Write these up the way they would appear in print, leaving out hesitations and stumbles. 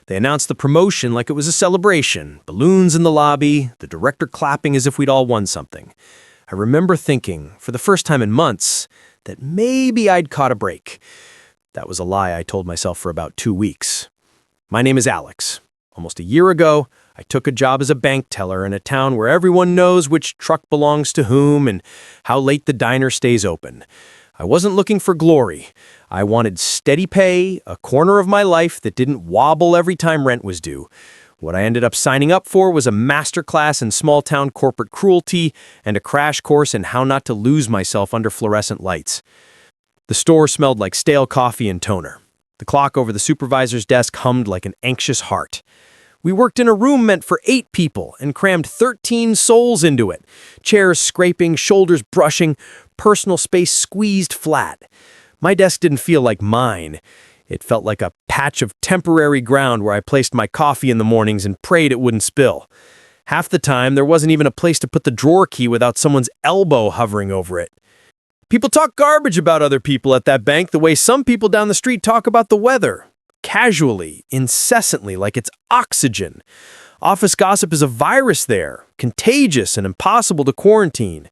They announced the promotion like it was a celebration, balloons in the lobby, the director clapping as if we'd all won something. I remember thinking, for the first time in months, that maybe I'd caught a break. That was a lie I told myself for about 2 weeks. My name is Alex. Almost a year ago, I took a job as a bank teller in a town where everyone knows which truck belongs to whom and how late the diner stays open. I wasn't looking for glory. I wanted steady pay, a corner of my life that didn't wobble every time rent was due. What I ended up signing up for was a masterclass in small-town corporate cruelty and a crash course in how not to lose myself under fluorescent lights. The store smelled like stale coffee and toner. The clock over the supervisor's desk hummed like an anxious heart. We worked in a room meant for 8 people and crammed 13 souls into it. Chairs scraping, shoulders brushing, personal space squeezed flat. My desk didn't feel like mine. It felt like a patch of temporary ground where I placed my coffee in the mornings and prayed it wouldn't spill. Half the time, there wasn't even a place to put the drawer key without someone's elbow hovering over it. People talk garbage about other people at that bank the way some people down the street talk about the weather. Casually, incessantly, like it's oxygen. Office gossip is a virus there, contagious and impossible to quarantine.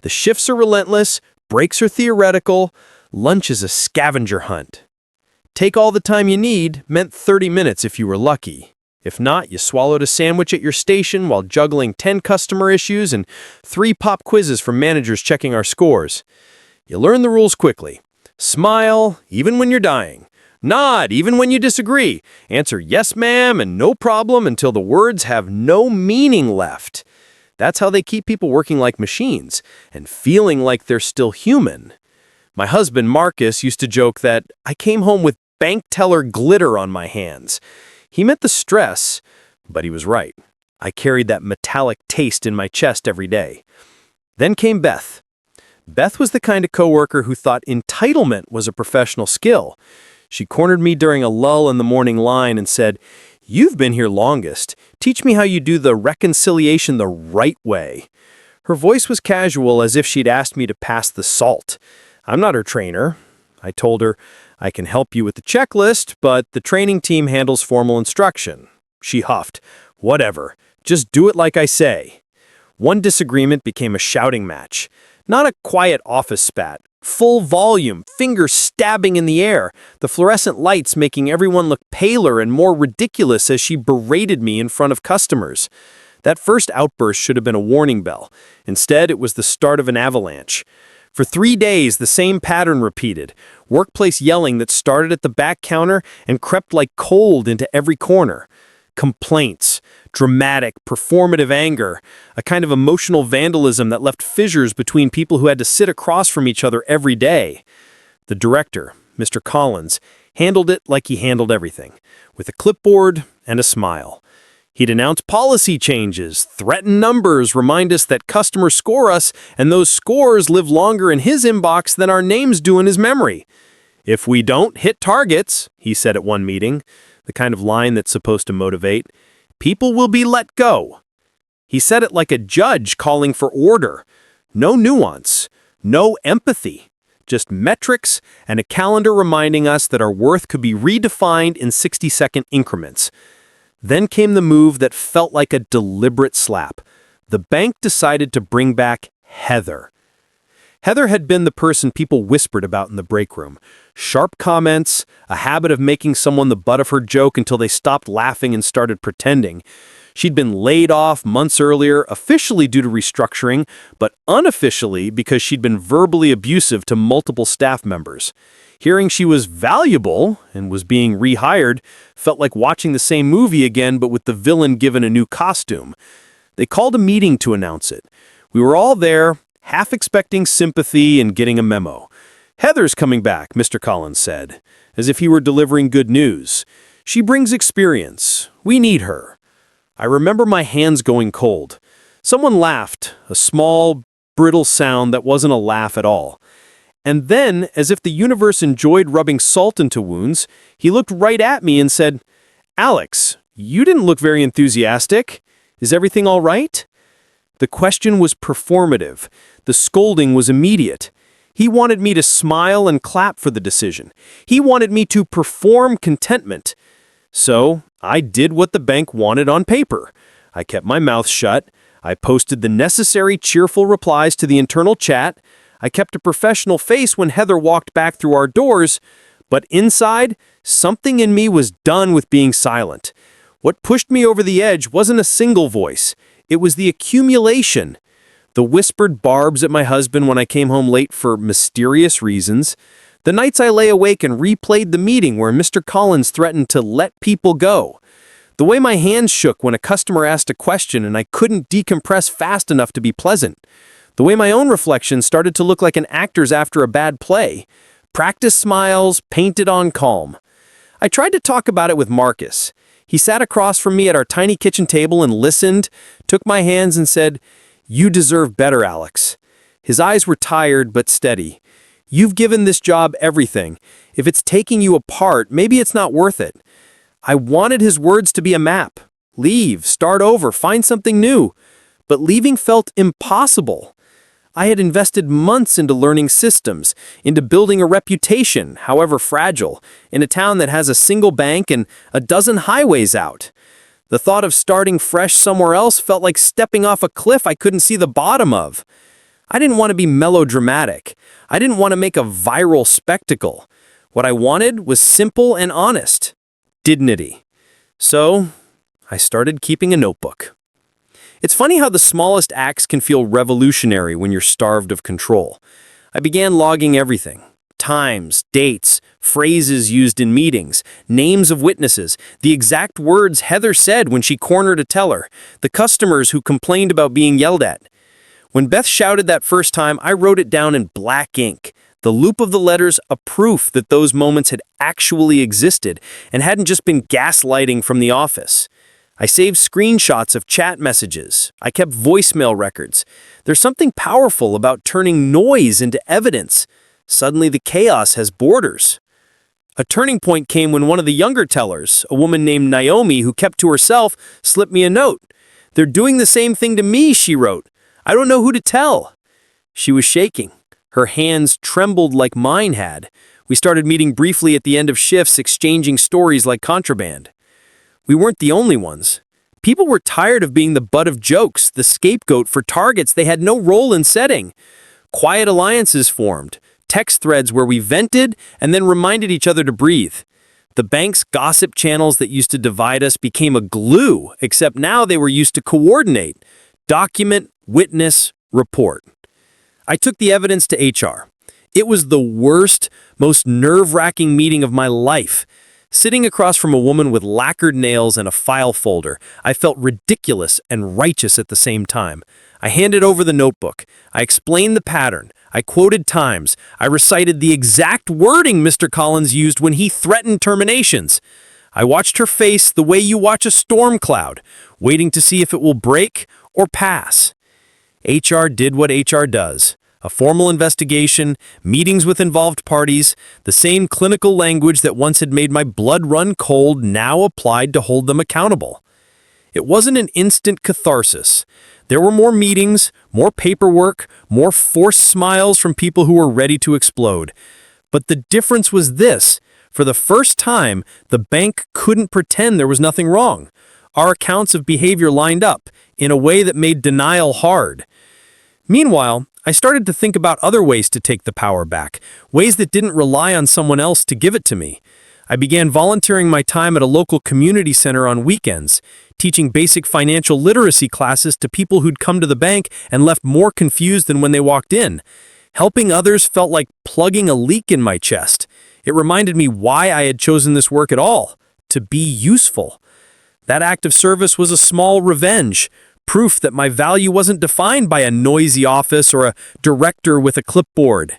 The shifts are relentless, breaks are theoretical, lunch is a scavenger hunt. Take all the time you need meant 30 minutes if you were lucky. If not, you swallowed a sandwich at your station while juggling 10 customer issues and 3 pop quizzes from managers checking our scores. You learn the rules quickly. Smile, even when you're dying. Nod, even when you disagree. Answer yes, ma'am, and no problem until the words have no meaning left. That's how they keep people working like machines and feeling like they're still human. My husband, Marcus, used to joke that I came home with bank teller glitter on my hands. He meant the stress, but he was right. I carried that metallic taste in my chest every day. Then came Beth. Beth was the kind of coworker who thought entitlement was a professional skill. She cornered me during a lull in the morning line and said, "You've been here longest. Teach me how you do the reconciliation the right way." Her voice was casual, as if she'd asked me to pass the salt. I'm not her trainer. I told her, "I can help you with the checklist, but the training team handles formal instruction." She huffed, "Whatever. Just do it like I say." One disagreement became a shouting match. Not a quiet office spat. Full volume, fingers stabbing in the air, the fluorescent lights making everyone look paler and more ridiculous as she berated me in front of customers. That first outburst should have been a warning bell. Instead, it was the start of an avalanche. For 3 days, the same pattern repeated. Workplace yelling that started at the back counter and crept like cold into every corner. Complaints, dramatic, performative anger, a kind of emotional vandalism that left fissures between people who had to sit across from each other every day. The director, Mr. Collins, handled it like he handled everything, with a clipboard and a smile. He'd announce policy changes, threaten numbers, remind us that customers score us, and those scores live longer in his inbox than our names do in his memory. "If we don't hit targets," he said at one meeting, the kind of line that's supposed to motivate, "people will be let go." He said it like a judge calling for order. No nuance, no empathy, just metrics and a calendar reminding us that our worth could be redefined in 60-second increments. Then came the move that felt like a deliberate slap. The bank decided to bring back Heather. Heather had been the person people whispered about in the break room. Sharp comments, a habit of making someone the butt of her joke until they stopped laughing and started pretending. She'd been laid off months earlier, officially due to restructuring, but unofficially because she'd been verbally abusive to multiple staff members. Hearing she was valuable and was being rehired felt like watching the same movie again, but with the villain given a new costume. They called a meeting to announce it. We were all there, half expecting sympathy and getting a memo. "Heather's coming back," Mr. Collins said, as if he were delivering good news. "She brings experience. We need her." I remember my hands going cold. Someone laughed, a small, brittle sound that wasn't a laugh at all. And then, as if the universe enjoyed rubbing salt into wounds, he looked right at me and said, "Alex, you didn't look very enthusiastic. Is everything all right?" The question was performative. The scolding was immediate. He wanted me to smile and clap for the decision. He wanted me to perform contentment. So I did what the bank wanted on paper. I kept my mouth shut. I posted the necessary cheerful replies to the internal chat. I kept a professional face when Heather walked back through our doors. But inside, something in me was done with being silent. What pushed me over the edge wasn't a single voice. It was the accumulation. The whispered barbs at my husband when I came home late for mysterious reasons. The nights I lay awake and replayed the meeting where Mr. Collins threatened to let people go. The way my hands shook when a customer asked a question and I couldn't decompress fast enough to be pleasant. The way my own reflections started to look like an actor's after a bad play. Practice smiles, painted on calm. I tried to talk about it with Marcus. He sat across from me at our tiny kitchen table and listened, took my hands and said, "You deserve better, Alex." His eyes were tired but steady. "You've given this job everything. If it's taking you apart, maybe it's not worth it." I wanted his words to be a map. Leave, start over, find something new. But leaving felt impossible. I had invested months into learning systems, into building a reputation, however fragile, in a town that has a single bank and a dozen highways out. The thought of starting fresh somewhere else felt like stepping off a cliff I couldn't see the bottom of. I didn't want to be melodramatic. I didn't want to make a viral spectacle. What I wanted was simple and honest. Dignity. So, I started keeping a notebook. It's funny how the smallest acts can feel revolutionary when you're starved of control. I began logging everything. Times, dates, phrases used in meetings, names of witnesses, the exact words Heather said when she cornered a teller, the customers who complained about being yelled at. When Beth shouted that first time, I wrote it down in black ink. The loop of the letters, a proof that those moments had actually existed and hadn't just been gaslighting from the office. I saved screenshots of chat messages. I kept voicemail records. There's something powerful about turning noise into evidence. Suddenly the chaos has borders. A turning point came when one of the younger tellers, a woman named Naomi who kept to herself, slipped me a note. "They're doing the same thing to me," she wrote. "I don't know who to tell." She was shaking. Her hands trembled like mine had. We started meeting briefly at the end of shifts, exchanging stories like contraband. We weren't the only ones. People were tired of being the butt of jokes, the scapegoat for targets they had no role in setting. Quiet alliances formed, text threads where we vented and then reminded each other to breathe. The bank's gossip channels that used to divide us became a glue, except now they were used to coordinate. Document, witness, report. I took the evidence to HR. It was the worst, most nerve-wracking meeting of my life. Sitting across from a woman with lacquered nails and a file folder, I felt ridiculous and righteous at the same time. I handed over the notebook. I explained the pattern. I quoted times. I recited the exact wording Mr. Collins used when he threatened terminations. I watched her face the way you watch a storm cloud, waiting to see if it will break or pass. HR did what HR does. A formal investigation, meetings with involved parties, the same clinical language that once had made my blood run cold now applied to hold them accountable. It wasn't an instant catharsis. There were more meetings, more paperwork, more forced smiles from people who were ready to explode. But the difference was this. For the first time, the bank couldn't pretend there was nothing wrong. Our accounts of behavior lined up in a way that made denial hard. Meanwhile, I started to think about other ways to take the power back, ways that didn't rely on someone else to give it to me. I began volunteering my time at a local community center on weekends, teaching basic financial literacy classes to people who'd come to the bank and left more confused than when they walked in. Helping others felt like plugging a leak in my chest. It reminded me why I had chosen this work at all, to be useful. That act of service was a small revenge, proof that my value wasn't defined by a noisy office or a director with a clipboard.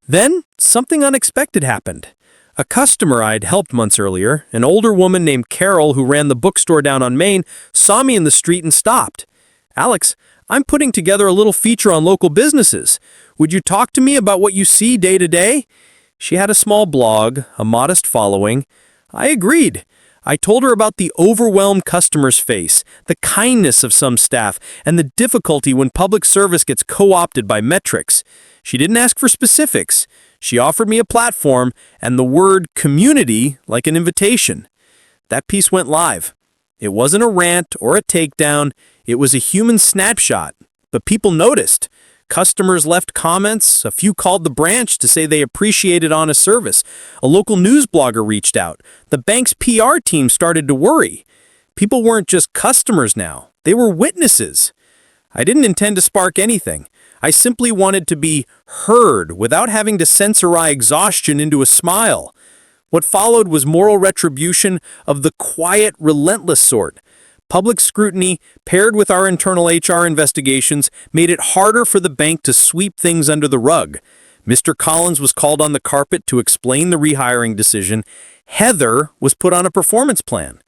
Then, something unexpected happened. A customer I'd helped months earlier, an older woman named Carol who ran the bookstore down on Main, saw me in the street and stopped. "Alex, I'm putting together a little feature on local businesses. Would you talk to me about what you see day to day?" She had a small blog, a modest following. I agreed. I told her about the overwhelmed customer's face, the kindness of some staff, and the difficulty when public service gets co-opted by metrics. She didn't ask for specifics. She offered me a platform and the word community like an invitation. That piece went live. It wasn't a rant or a takedown. It was a human snapshot. But people noticed. Customers left comments. A few called the branch to say they appreciated honest service. A local news blogger reached out. The bank's PR team started to worry. People weren't just customers now. They were witnesses. I didn't intend to spark anything. I simply wanted to be heard without having to censor exhaustion into a smile. What followed was moral retribution of the quiet, relentless sort. Public scrutiny, paired with our internal HR investigations, made it harder for the bank to sweep things under the rug. Mr. Collins was called on the carpet to explain the rehiring decision. Heather was put on a performance plan.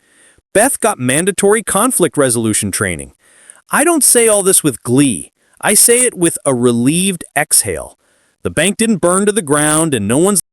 Beth got mandatory conflict resolution training. I don't say all this with glee. I say it with a relieved exhale. The bank didn't burn to the ground, and no one's